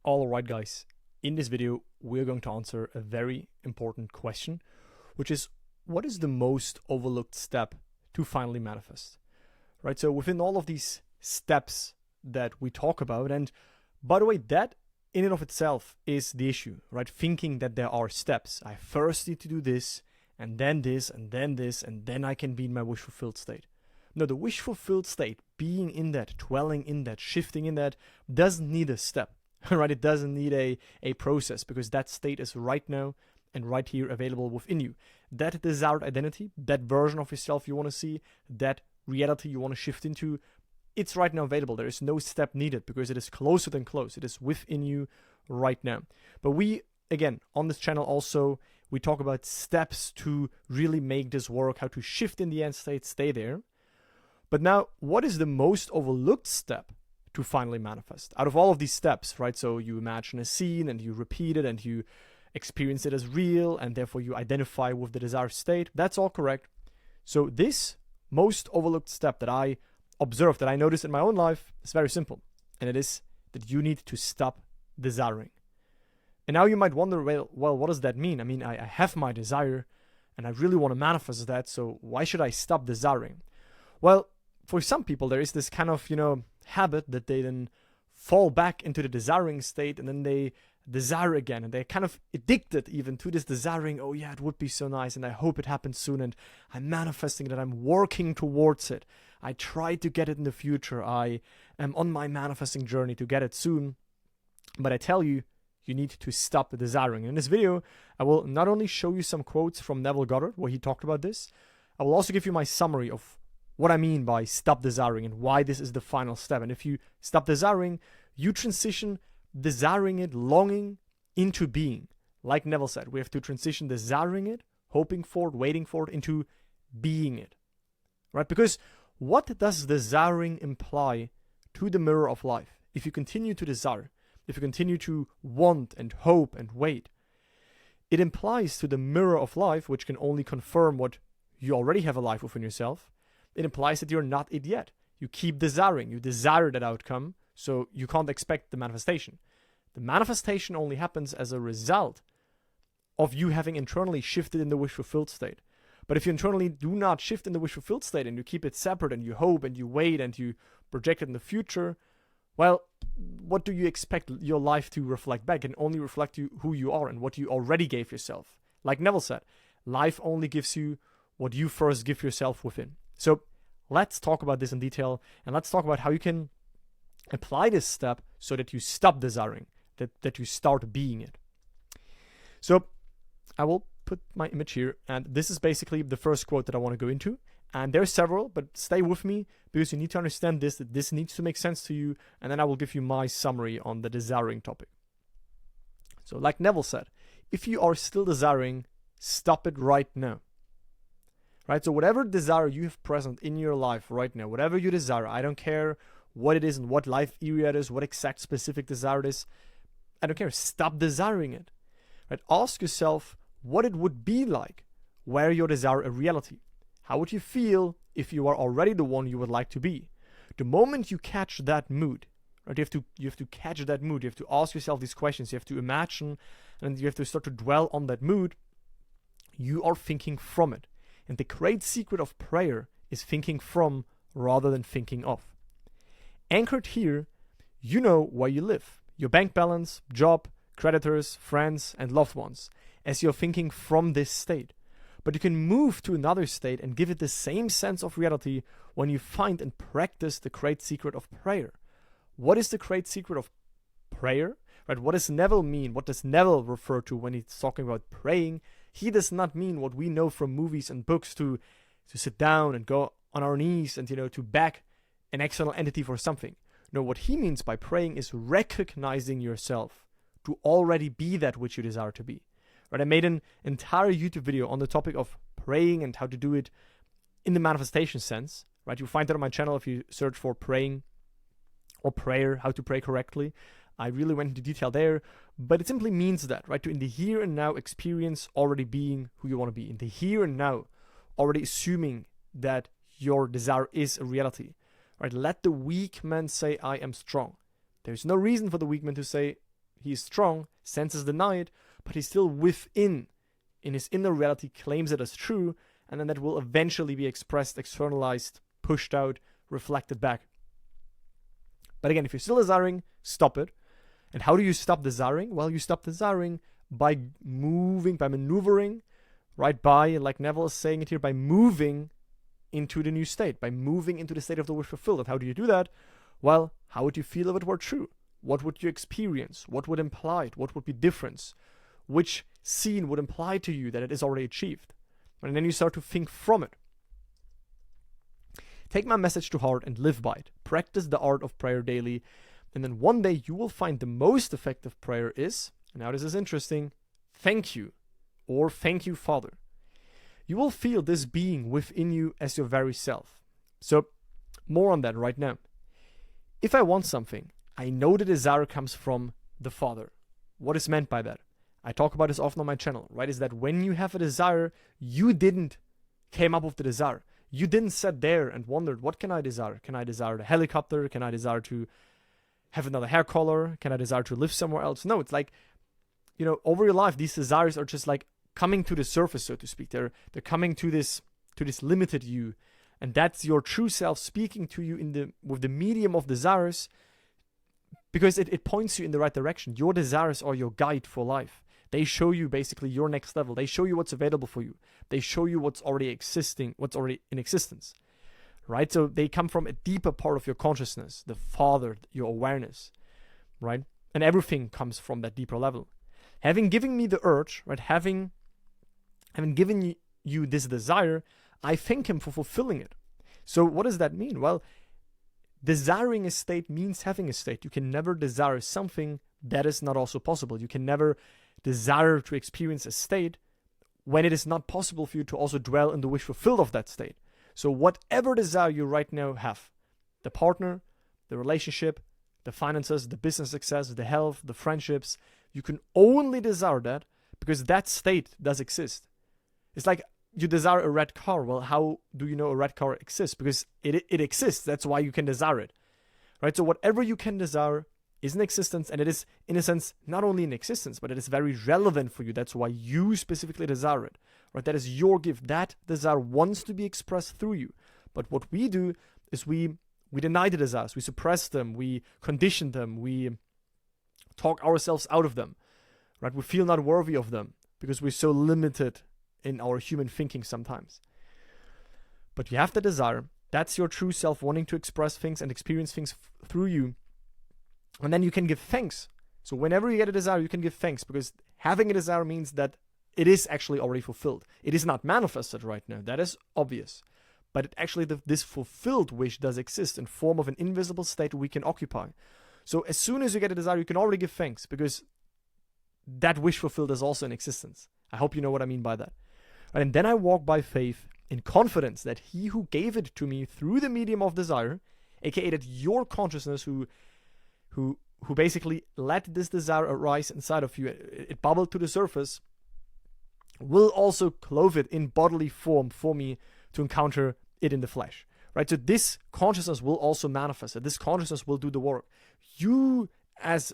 Alright guys, in this video we're going to answer a very important question, which is what is the most overlooked step to finally manifest? Right, so within all of these steps that we talk about, and by the way, that in and of itself is the issue, right? Thinking that there are steps. I first need to do this, and then this, and then this, and then I can be in my wish fulfilled state. No, the wish fulfilled state, being in that, dwelling in that, shifting in that, doesn't need a step, right? It doesn't need a process, because that state is right now and right here available within you. That desired identity, that version of yourself you want to see, that reality you want to shift into, it's right now available. There is no step needed because it is closer than close. It is within you right now. But we, again, on this channel also, we talk about steps to really make this work, how to shift in the end state, stay there. But now, what is the most overlooked step to finally manifest? Out of all of these steps, right? So you imagine a scene and you repeat it and you experience it as real and therefore you identify with the desired state. That's all correct. So this most overlooked step that I observed, that I noticed in my own life, is very simple. And it is that you need to stop desiring. And now you might wonder, well, what does that mean? I mean, I have my desire and I really want to manifest that. So why should I stop desiring? Well, for some people, there is this kind of, habit that they then fall back into the desiring state and then they desire again. And they're kind of addicted even to this desiring. Oh yeah, it would be so nice and I hope it happens soon. And I'm manifesting that, I'm working towards it. I try to get it in the future. I am on my manifesting journey to get it soon. But I tell you, you need to stop desiring. In this video, I will not only show you some quotes from Neville Goddard, where he talked about this, I will also give you my summary of what I mean by stop desiring and why this is the final step. And if you stop desiring, you transition desiring it, longing, into being. Like Neville said, we have to transition desiring it, hoping for it, waiting for it, into being it. Right? Because what does desiring imply to the mirror of life? If you continue to desire, if you continue to want and hope and wait, it implies to the mirror of life, which can only confirm what you already have alive within yourself, it implies that you're not it yet. You keep desiring. You desire that outcome, so you can't expect the manifestation. The manifestation only happens as a result of you having internally shifted in the wish-fulfilled state. But if you internally do not shift in the wish-fulfilled state and you keep it separate and you hope and you wait and you project it in the future, well, what do you expect your life to reflect back? And only reflect you who you are and what you already gave yourself. Like Neville said, life only gives you what you first give yourself within. So let's talk about this in detail, and let's talk about how you can apply this step so that you stop desiring, that you start being it. So I will put my image here, and this is basically the first quote that I want to go into. And there are several, but stay with me because you need to understand this, that this needs to make sense to you, and then I will give you my summary on the desiring topic. So like Neville said, if you are still desiring, stop it right now. Right, so whatever desire you have present in your life right now, whatever you desire, I don't care what it is and what life area it is, what exact specific desire it is, I don't care, stop desiring it. Right, ask yourself what it would be like were your desire a reality. How would you feel if you are already the one you would like to be? The moment you catch that mood, right, you have to catch that mood, you have to ask yourself these questions, you have to imagine, and you have to start to dwell on that mood, you are thinking from it. And the great secret of prayer is thinking from rather than thinking of. Anchored here, you know where you live, your bank balance, job, creditors, friends, and loved ones, as you're thinking from this state. But you can move to another state and give it the same sense of reality when you find and practice the great secret of prayer. What is the great secret of prayer? Right? What does Neville mean? What does Neville refer to when he's talking about praying? He does not mean what we know from movies and books to sit down and go on our knees and, to beg an external entity for something. No, what he means by praying is recognizing yourself to already be that which you desire to be. Right? I made an entire YouTube video on the topic of praying and how to do it in the manifestation sense. Right? You'll find that on my channel if you search for praying or prayer, how to pray correctly. I really went into detail there, but it simply means that, right? To in the here and now experience already being who you want to be. In the here and now, already assuming that your desire is a reality, right? Let the weak man say, I am strong. There's no reason for the weak man to say, he is strong, senses deny it, but he's still within, in his inner reality, claims it as true, and then that will eventually be expressed, externalized, pushed out, reflected back. But again, if you're still desiring, stop it. And how do you stop desiring? Well, you stop desiring by moving, by maneuvering, right? By, like Neville is saying it here, by moving into the new state, by moving into the state of the wish fulfilled. And how do you do that? Well, how would you feel if it were true? What would you experience? What would imply it? What would be difference? Which scene would imply to you that it is already achieved? And then you start to think from it. Take my message to heart and live by it. Practice the art of prayer daily. And then one day you will find the most effective prayer is, and now this is interesting, thank you, or thank you, Father. You will feel this being within you as your very self. So, more on that right now. If I want something, I know the desire comes from the Father. What is meant by that? I talk about this often on my channel, right? Is that when you have a desire, you didn't came up with the desire. You didn't sit there and wondered, what can I desire? Can I desire the helicopter? Can I desire to have another hair color? Can I desire to live somewhere else? No, it's like, over your life, these desires are just like coming to the surface, so to speak. They're coming to this limited you. And that's your true self speaking to you with the medium of desires, because it points you in the right direction. Your desires are your guide for life. They show you basically your next level. They show you what's available for you. They show you what's already existing, what's already in existence, right? So they come from a deeper part of your consciousness, the Father, your awareness, right? And everything comes from that deeper level. Having given me the urge, right? Having given you this desire, I thank him for fulfilling it. So what does that mean? Well, desiring a state means having a state. You can never desire something that is not also possible. You can never desire to experience a state when it is not possible for you to also dwell in the wish fulfilled of that state. So whatever desire you right now have, the partner, the relationship, the finances, the business success, the health, the friendships, you can only desire that because that state does exist. It's like you desire a red car. Well, how do you know a red car exists? Because it exists. That's why you can desire it, right? So whatever you can desire is in existence, and it is, in a sense, not only in existence, but it is very relevant for you. That's why you specifically desire it, right? That is your gift. That desire wants to be expressed through you. But what we do is we deny the desires. We suppress them. We condition them. We talk ourselves out of them, right? We feel not worthy of them because we're so limited in our human thinking sometimes. But you have the desire. That's your true self wanting to express things and experience things through you. And then you can give thanks. So whenever you get a desire, you can give thanks, because having a desire means that it is actually already fulfilled. It is not manifested right now. That is obvious. But it actually, this fulfilled wish does exist in form of an invisible state we can occupy. So as soon as you get a desire, you can already give thanks, because that wish fulfilled is also in existence. I hope you know what I mean by that. And then I walk by faith in confidence that he who gave it to me through the medium of desire, aka that your consciousness who basically let this desire arise inside of you, it bubbled to the surface, will also clothe it in bodily form for me to encounter it in the flesh, right? So this consciousness will also manifest it. This consciousness will do the work. You, as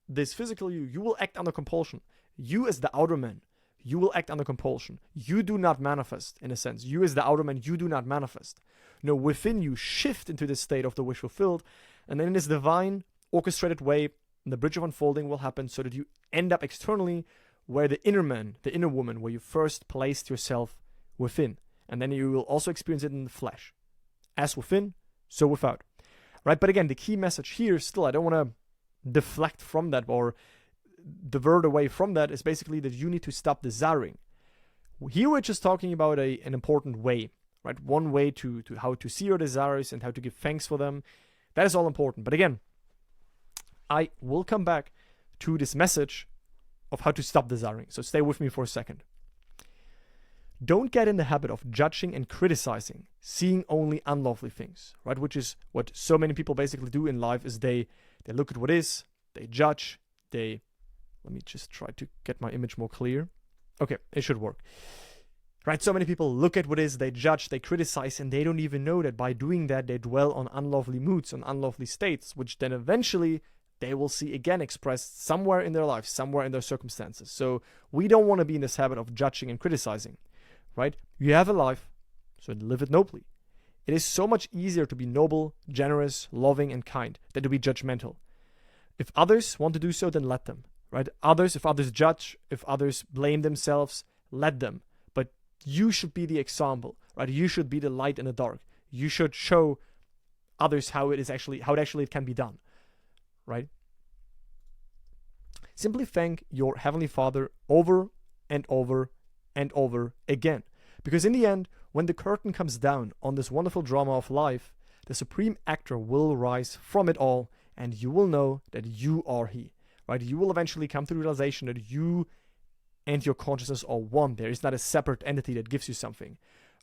this physical you will act under compulsion. You, as the outer man, you will act under compulsion. You do not manifest, in a sense. You, as the outer man, you do not manifest. No, within you, shift into this state of the wish fulfilled, and then in this divine, orchestrated way, the bridge of unfolding will happen so that you end up externally where the inner man, the inner woman, where you first placed yourself within. And then you will also experience it in the flesh. As within, so without. Right? But again, the key message here, still, I don't want to deflect from that or divert away from that, is basically that you need to stop desiring. Here we're just talking about an important way, right? One way to how to see your desires and how to give thanks for them. That is all important. But again, I will come back to this message of how to stop desiring. So stay with me for a second. Don't get in the habit of judging and criticizing, seeing only unlovely things, right? Which is what so many people basically do in life, is they look at what is, they judge, let me just try to get my image more clear. Okay, it should work. Right, so many people look at what is, they judge, they criticize, and they don't even know that by doing that, they dwell on unlovely moods, on unlovely states, which then eventually they will see again expressed somewhere in their life, somewhere in their circumstances. So we don't want to be in this habit of judging and criticizing, right? You have a life, so live it nobly. It is so much easier to be noble, generous, loving, and kind than to be judgmental. If others want to do so, then let them, right? If others judge, if others blame themselves, let them. But you should be the example, right? You should be the light in the dark. You should show others how it actually can be done, right? Simply thank your Heavenly Father over and over and over again. Because in the end, when the curtain comes down on this wonderful drama of life, the supreme actor will rise from it all, and you will know that you are He, right? You will eventually come to the realization that you and your consciousness are one. There is not a separate entity that gives you something,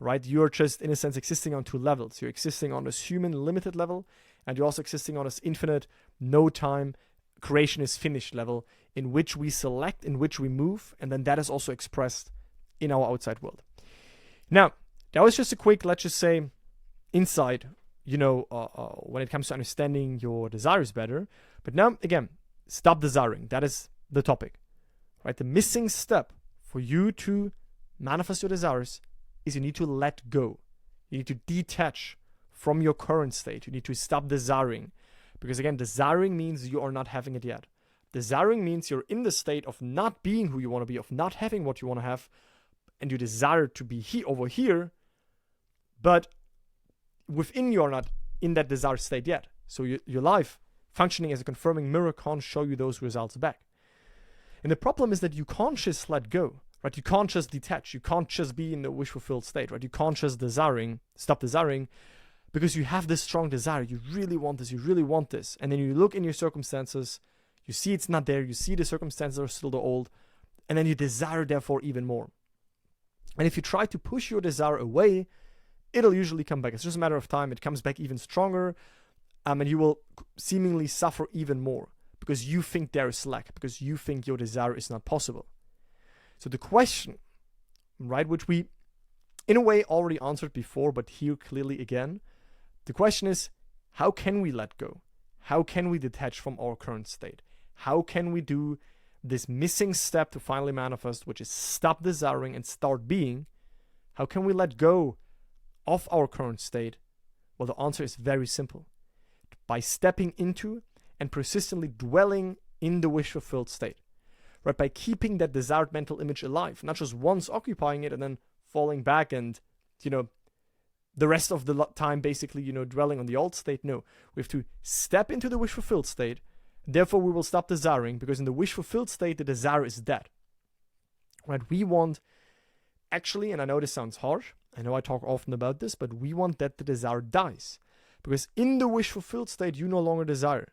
right? You're just, in a sense, existing on two levels. You're existing on this human limited level, and you're also existing on this infinite, no time, creation is finished level, in which we select, in which we move, and then that is also expressed in our outside world. Now, that was just a quick, let's just say, insight, when it comes to understanding your desires better. But now, again, stop desiring. That is the topic, right? The missing step for you to manifest your desires is you need to let go. You need to detach from your current state. You need to stop desiring. Because again, desiring means you are not having it yet. Desiring means you're in the state of not being who you want to be, of not having what you want to have, and you desire to be over here, but within you are not in that desired state yet. So your life, functioning as a confirming mirror, can't show you those results back. And the problem is that you can't just let go, right? You can't just detach. You can't just be in the wish-fulfilled state, right? You can't just stop desiring, because you have this strong desire. You really want this. You really want this. And then you look in your circumstances, you see it's not there. You see the circumstances are still the old, and then you desire, therefore, even more. And if you try to push your desire away, it'll usually come back. It's just a matter of time. It comes back even stronger, and you will seemingly suffer even more because you think there is lack, because you think your desire is not possible. So the question, right, which we in a way already answered before, but here clearly again, the question is, how can we let go? How can we detach from our current state? How can we do this missing step to finally manifest, which is stop desiring and start being? How can we let go of our current state? Well, the answer is very simple. By stepping into and persistently dwelling in the wish-fulfilled state. Right? By keeping that desired mental image alive, not just once occupying it and then falling back and, the rest of the time basically, dwelling on the old state. No, we have to step into the wish-fulfilled state. Therefore, we will stop desiring, because in the wish-fulfilled state, the desire is dead. Right? We want, actually, and I know this sounds harsh, I know I talk often about this, but we want that the desire dies. Because in the wish-fulfilled state, you no longer desire.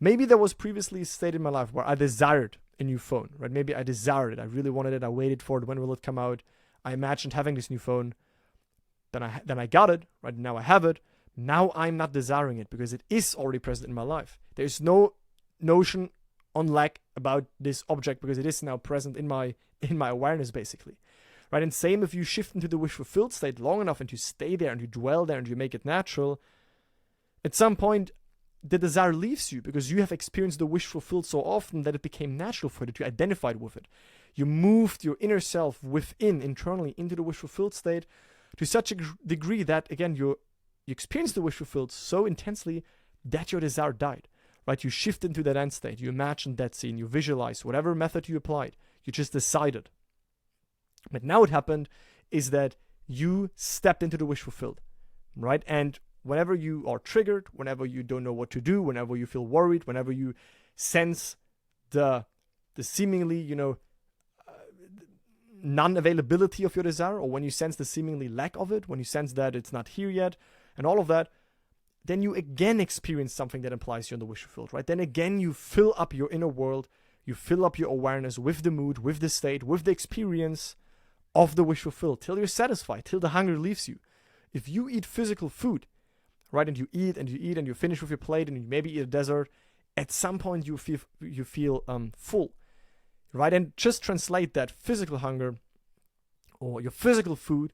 Maybe there was previously a state in my life where I desired a new phone, right? Maybe I desired it. I really wanted it. I waited for it. When will it come out? I imagined having this new phone. Then I got it, right? Now I have it. Now I'm not desiring it because it is already present in my life. There's no notion on lack about this object because it is now present in my awareness, basically. Right? And same if you shift into the wish-fulfilled state long enough and you stay there and you dwell there and you make it natural, at some point the desire leaves you because you have experienced the wish fulfilled so often that it became natural for you to identify with it. You moved your inner self internally into the wish fulfilled state to such a degree that, again, you experienced the wish fulfilled so intensely that your desire died. Right? You shift into that end state. You imagined that scene. You visualized whatever method you applied. You just decided. But now what happened is that you stepped into the wish fulfilled. Right? And whenever you are triggered, whenever you don't know what to do, whenever you feel worried, whenever you sense the seemingly, non-availability of your desire, or when you sense the seemingly lack of it, when you sense that it's not here yet, and all of that, then you again experience something that implies you're in the wish fulfilled, right? Then again, you fill up your inner world, you fill up your awareness with the mood, with the state, with the experience of the wish fulfilled, till you're satisfied, till the hunger leaves you. If you eat physical food, right, and you eat and you finish with your plate and you maybe eat a dessert, at some point you feel full, right? And just translate that physical hunger or your physical food,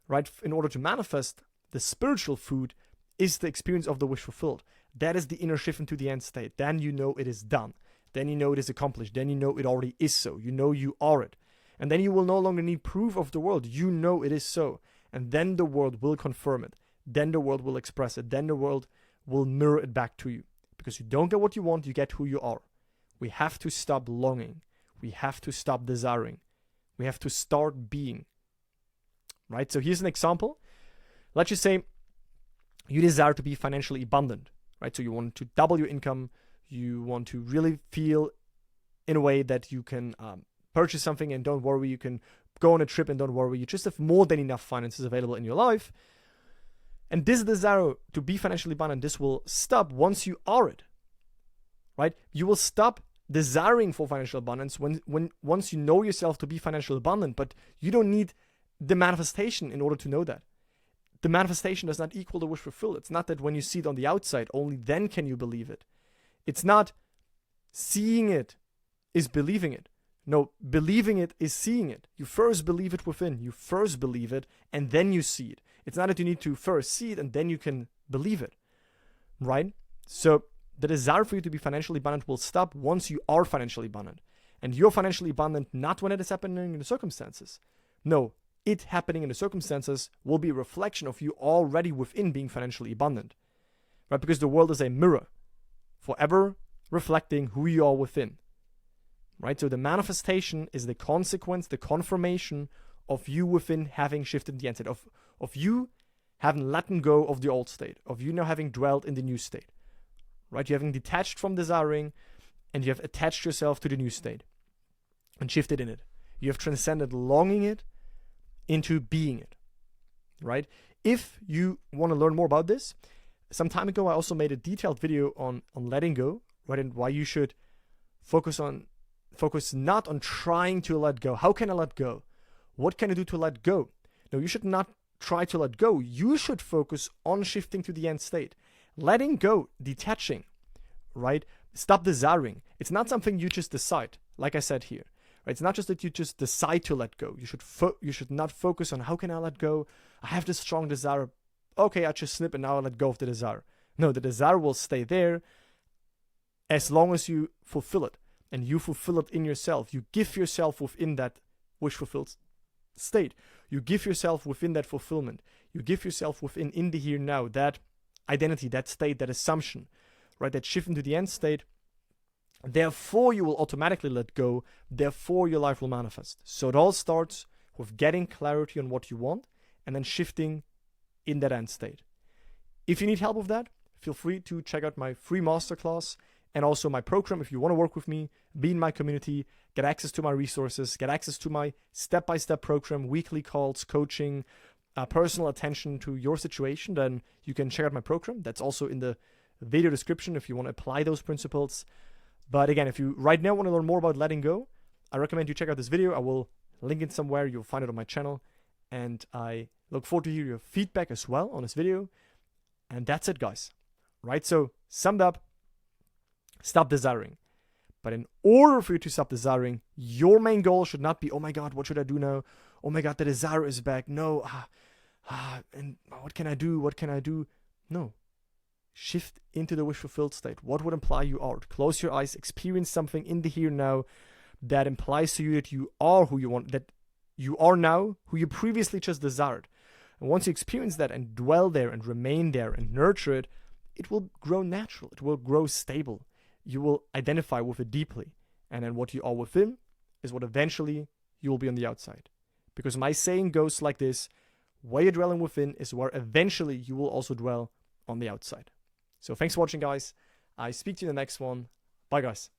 right, in order to manifest the spiritual food is the experience of the wish fulfilled. that is the inner shift into the end state. Then you know it is done. Then you know it is accomplished. Then you know it already is so. You know you are it. And then you will no longer need proof of the world. You know it is so. And then the world will confirm it. Then the world will express it. Then the world will mirror it back to you. Because you don't get what you want, you get who you are. We have to stop longing. We have to stop desiring. We have to start being. Right? So here's an example. Let's just say you desire to be financially abundant. Right? So you want to double your income. You want to really feel in a way that you can purchase something and don't worry. You can go on a trip and don't worry. You just have more than enough finances available in your life. And this desire to be financially abundant, this will stop once you are it. Right? You will stop desiring for financial abundance once you know yourself to be financially abundant, but you don't need the manifestation in order to know that. The manifestation does not equal the wish fulfilled. It's not that when you see it on the outside, only then can you believe it. It's not seeing it is believing it. No, believing it is seeing it. You first believe it within. You first believe it, and then you see it. It's not that you need to first see it, and then you can believe it. Right? So the desire for you to be financially abundant will stop once you are financially abundant. And you're financially abundant not when it is happening in the circumstances. No, it happening in the circumstances will be a reflection of you already within being financially abundant. Right? Because the world is a mirror, forever reflecting who you are within. Right? So the manifestation is the consequence, the confirmation of you within having shifted the end state, of you having let go of the old state, of you now having dwelled in the new state. Right? You having detached from desiring, and you have attached yourself to the new state and shifted in it. You have transcended longing it into being it. Right? If you want to learn more about this, some time ago I also made a detailed video on letting go, right? And why you should focus not on trying to let go. How can I let go? What can I do to let go? No, you should not try to let go. You should focus on shifting to the end state. Letting go, detaching, right? Stop desiring. It's not something you just decide, like I said here. Right? It's not just that you just decide to let go. You should not focus on how can I let go? I have this strong desire. Okay, I just snip and now I let go of the desire. No, the desire will stay there as long as you fulfill it. And you fulfill it in yourself. You give yourself within that wish-fulfilled state. You give yourself within that fulfillment. You give yourself within in the here now, that identity, that state, that assumption, right? That shift into the end state. Therefore, you will automatically let go. Therefore, your life will manifest. So it all starts with getting clarity on what you want and then shifting in that end state. If you need help with that, feel free to check out my free masterclass and also my program. If you want to work with me, be in my community, get access to my resources, get access to my step-by-step program, weekly calls, coaching, personal attention to your situation, then you can check out my program. That's also in the video description if you want to apply those principles. But again, if you right now want to learn more about letting go, I recommend you check out this video. I will link it somewhere. You'll find it on my channel. And I look forward to hear your feedback as well on this video. And that's it, guys. Right? So, summed up, stop desiring. But in order for you to stop desiring, your main goal should not be, oh my God, what should I do now? Oh my God, the desire is back. No, and what can I do? What can I do? No. Shift into the wish-fulfilled state. What would imply you are? Close your eyes, experience something in the here now that implies to you that you are who you want, that you are now who you previously just desired. And once you experience that and dwell there and remain there and nurture it, it will grow natural. It will grow stable. You will identify with it deeply. And then what you are within is what eventually you will be on the outside. Because my saying goes like this: where you're dwelling within is where eventually you will also dwell on the outside. So thanks for watching, guys. I speak to you in the next one. Bye, guys.